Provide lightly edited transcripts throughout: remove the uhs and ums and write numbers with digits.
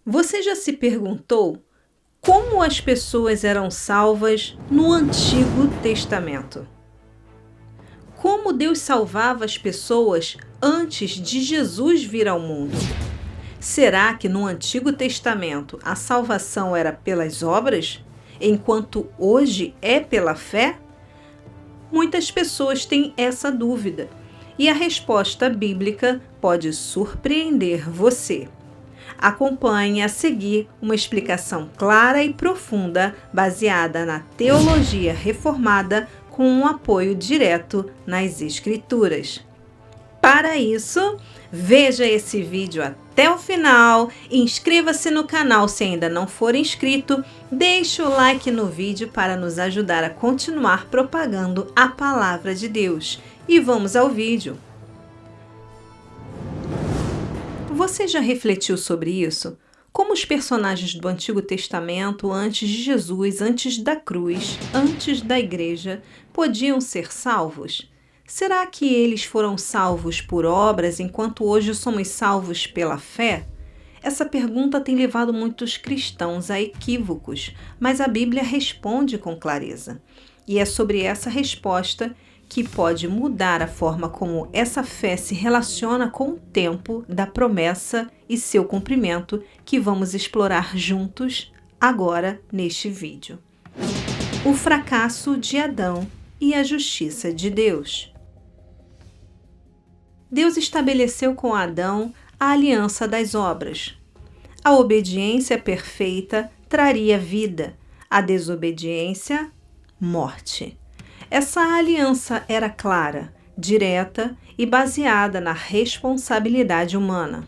Você já se perguntou como as pessoas eram salvas no Antigo Testamento? Como Deus salvava as pessoas antes de Jesus vir ao mundo? Será que no Antigo Testamento a salvação era pelas obras, enquanto hoje é pela fé? Muitas pessoas têm essa dúvida, e a resposta bíblica pode surpreender você. Acompanhe a seguir uma explicação clara e profunda baseada na teologia reformada com um apoio direto nas Escrituras. Para isso, veja esse vídeo até o final, inscreva-se no canal se ainda não for inscrito, deixe o like no vídeo para nos ajudar a continuar propagando a palavra de Deus. E vamos ao vídeo. Você já refletiu sobre isso? Como os personagens do Antigo Testamento, antes de Jesus, antes da cruz, antes da igreja, podiam ser salvos? Será que eles foram salvos por obras, enquanto hoje somos salvos pela fé? Essa pergunta tem levado muitos cristãos a equívocos, mas a Bíblia responde com clareza. E é sobre essa resposta que pode mudar a forma como essa fé se relaciona com o tempo da promessa e seu cumprimento que vamos explorar juntos agora neste vídeo. O fracasso de Adão e a justiça de Deus. Deus estabeleceu com Adão a aliança das obras. A obediência perfeita traria vida, a desobediência, morte. Essa aliança era clara, direta e baseada na responsabilidade humana.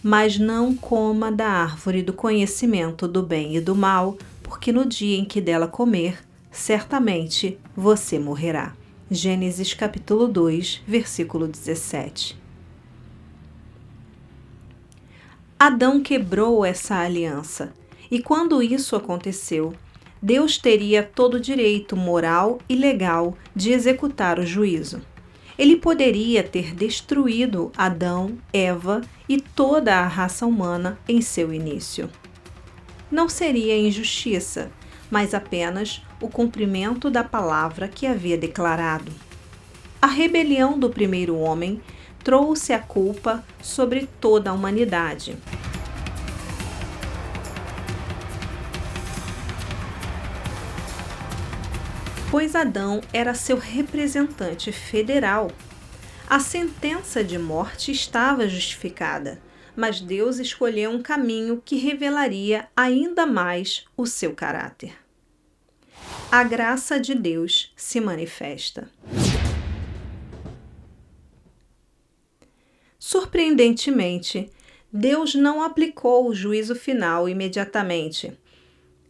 Mas não coma da árvore do conhecimento do bem e do mal, porque no dia em que dela comer, certamente você morrerá. Gênesis capítulo 2, versículo 17. Adão quebrou essa aliança, e quando isso aconteceu, Deus teria todo o direito moral e legal de executar o juízo. Ele poderia ter destruído Adão, Eva e toda a raça humana em seu início. Não seria injustiça, mas apenas o cumprimento da palavra que havia declarado. A rebelião do primeiro homem trouxe a culpa sobre toda a humanidade. Pois Adão era seu representante federal. A sentença de morte estava justificada, mas Deus escolheu um caminho que revelaria ainda mais o seu caráter. A graça de Deus se manifesta. Surpreendentemente, Deus não aplicou o juízo final imediatamente.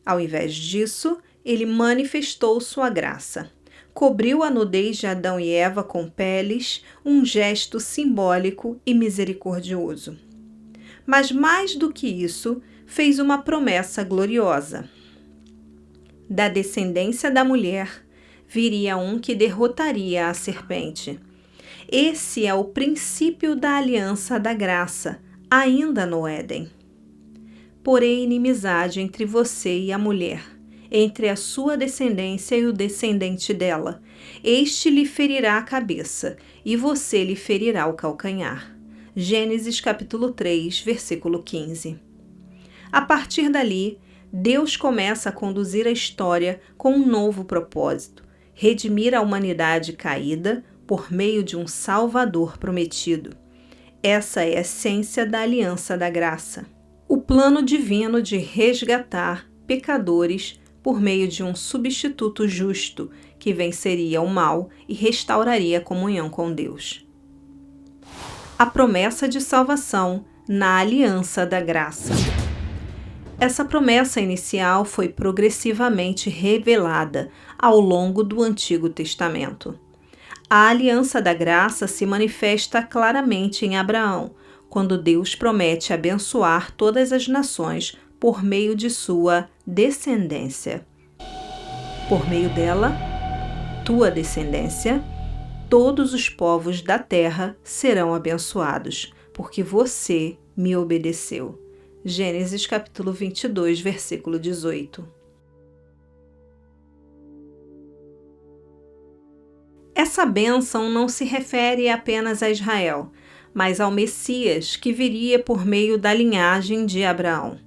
Ao invés disso, Ele manifestou sua graça. Cobriu a nudez de Adão e Eva com peles, um gesto simbólico e misericordioso. Mas mais do que isso, fez uma promessa gloriosa. Da descendência da mulher, viria um que derrotaria a serpente. Esse é o princípio da aliança da graça, ainda no Éden. Porém, inimizade entre você e a mulher, entre a sua descendência e o descendente dela. Este lhe ferirá a cabeça, e você lhe ferirá o calcanhar. Gênesis capítulo 3, versículo 15. A partir dali, Deus começa a conduzir a história com um novo propósito: redimir a humanidade caída por meio de um Salvador prometido. Essa é a essência da aliança da graça. O plano divino de resgatar pecadores por meio de um substituto justo que venceria o mal e restauraria a comunhão com Deus. A promessa de salvação na aliança da graça. Essa promessa inicial foi progressivamente revelada ao longo do Antigo Testamento. A aliança da graça se manifesta claramente em Abraão, quando Deus promete abençoar todas as nações por meio de sua descendência. Por meio dela, tua descendência, todos os povos da terra serão abençoados, porque você me obedeceu. Gênesis capítulo 22, versículo 18. Essa bênção não se refere apenas a Israel, mas ao Messias que viria por meio da linhagem de Abraão.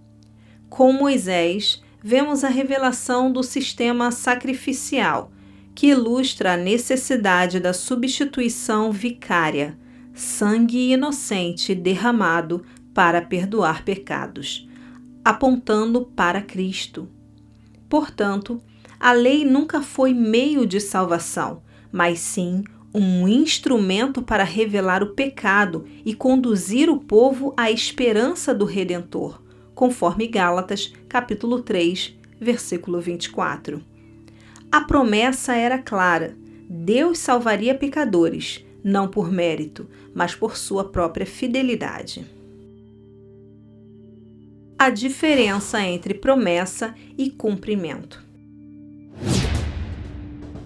Com Moisés, vemos a revelação do sistema sacrificial, que ilustra a necessidade da substituição vicária, sangue inocente derramado para perdoar pecados, apontando para Cristo. Portanto, a lei nunca foi meio de salvação, mas sim um instrumento para revelar o pecado e conduzir o povo à esperança do Redentor, conforme Gálatas, capítulo 3, versículo 24. A promessa era clara: Deus salvaria pecadores, não por mérito, mas por sua própria fidelidade. A diferença entre promessa e cumprimento.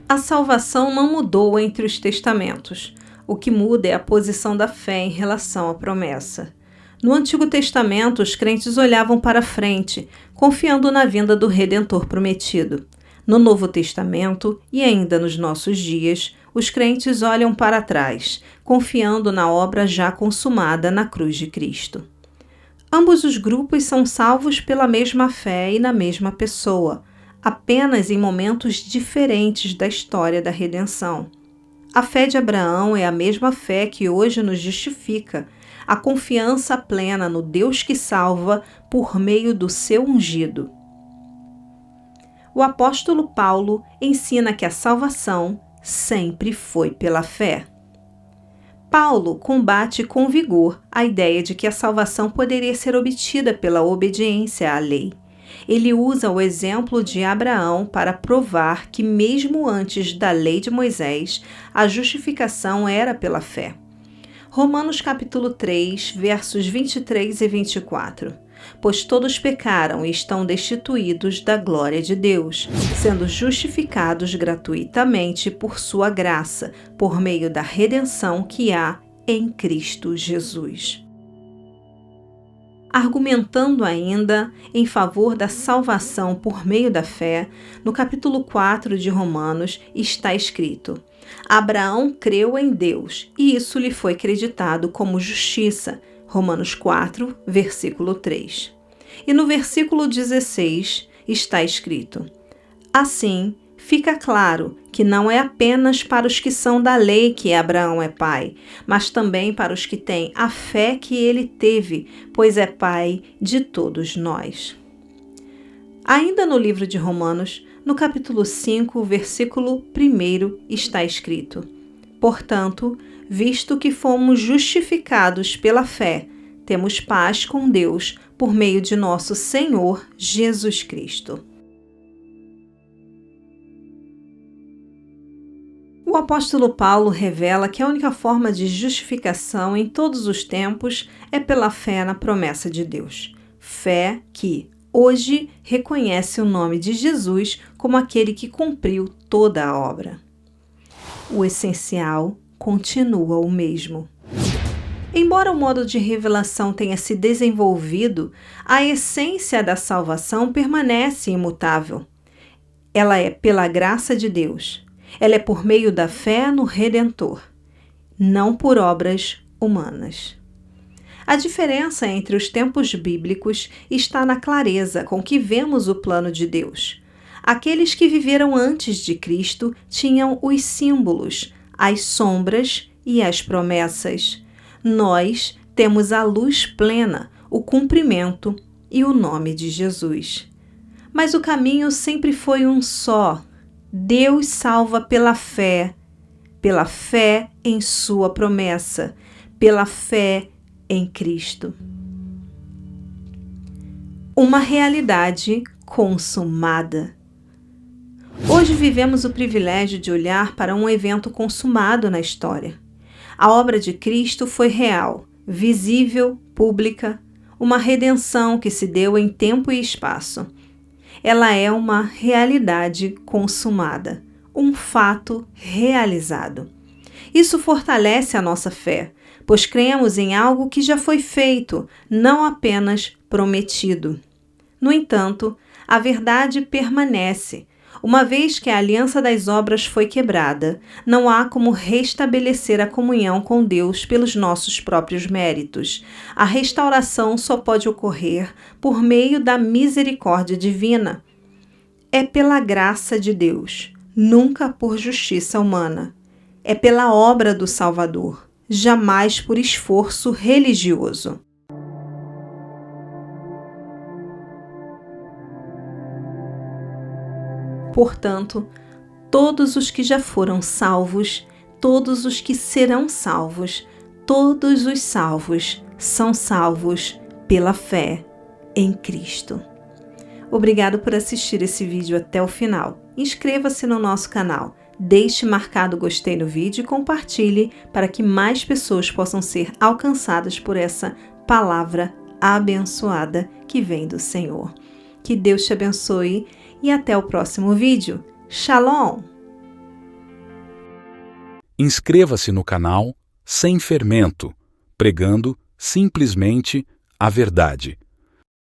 A salvação não mudou entre os testamentos. O que muda é a posição da fé em relação à promessa. No Antigo Testamento, os crentes olhavam para frente, confiando na vinda do Redentor prometido. No Novo Testamento, e ainda nos nossos dias, os crentes olham para trás, confiando na obra já consumada na cruz de Cristo. Ambos os grupos são salvos pela mesma fé e na mesma pessoa, apenas em momentos diferentes da história da redenção. A fé de Abraão é a mesma fé que hoje nos justifica, a confiança plena no Deus que salva por meio do seu ungido. O apóstolo Paulo ensina que a salvação sempre foi pela fé. Paulo combate com vigor a ideia de que a salvação poderia ser obtida pela obediência à lei. Ele usa o exemplo de Abraão para provar que, mesmo antes da lei de Moisés, a justificação era pela fé. Romanos capítulo 3, versos 23 e 24. Pois todos pecaram e estão destituídos da glória de Deus, sendo justificados gratuitamente por sua graça, por meio da redenção que há em Cristo Jesus. Argumentando ainda em favor da salvação por meio da fé, no capítulo 4 de Romanos está escrito: Abraão creu em Deus e isso lhe foi creditado como justiça. Romanos 4, versículo 3. E no versículo 16 está escrito: Assim, fica claro que não é apenas para os que são da lei que Abraão é pai, mas também para os que têm a fé que ele teve, pois é pai de todos nós. Ainda no livro de Romanos, no capítulo 5, versículo 1, está escrito: Portanto, visto que fomos justificados pela fé, temos paz com Deus por meio de nosso Senhor Jesus Cristo. O apóstolo Paulo revela que a única forma de justificação em todos os tempos é pela fé na promessa de Deus. Fé que, hoje, reconhece o nome de Jesus como aquele que cumpriu toda a obra. O essencial continua o mesmo. Embora o modo de revelação tenha se desenvolvido, a essência da salvação permanece imutável. Ela é pela graça de Deus. Ela é por meio da fé no Redentor, não por obras humanas. A diferença entre os tempos bíblicos está na clareza com que vemos o plano de Deus. Aqueles que viveram antes de Cristo tinham os símbolos, as sombras e as promessas. Nós temos a luz plena, o cumprimento e o nome de Jesus. Mas o caminho sempre foi um só. Deus salva pela fé em sua promessa, pela fé em Cristo. Uma realidade consumada. Hoje vivemos o privilégio de olhar para um evento consumado na história. A obra de Cristo foi real, visível, pública, uma redenção que se deu em tempo e espaço. Ela é uma realidade consumada, um fato realizado. Isso fortalece a nossa fé, pois cremos em algo que já foi feito, não apenas prometido. No entanto, a verdade permanece. Uma vez que a aliança das obras foi quebrada, não há como restabelecer a comunhão com Deus pelos nossos próprios méritos. A restauração só pode ocorrer por meio da misericórdia divina. É pela graça de Deus, nunca por justiça humana. É pela obra do Salvador, jamais por esforço religioso. Portanto, todos os que já foram salvos, todos os que serão salvos, todos os salvos são salvos pela fé em Cristo. Obrigado por assistir esse vídeo até o final. Inscreva-se no nosso canal, deixe marcado o gostei no vídeo e compartilhe para que mais pessoas possam ser alcançadas por essa palavra abençoada que vem do Senhor. Que Deus te abençoe e até o próximo vídeo. Shalom! Inscreva-se no canal Sem Fermento, pregando simplesmente a verdade.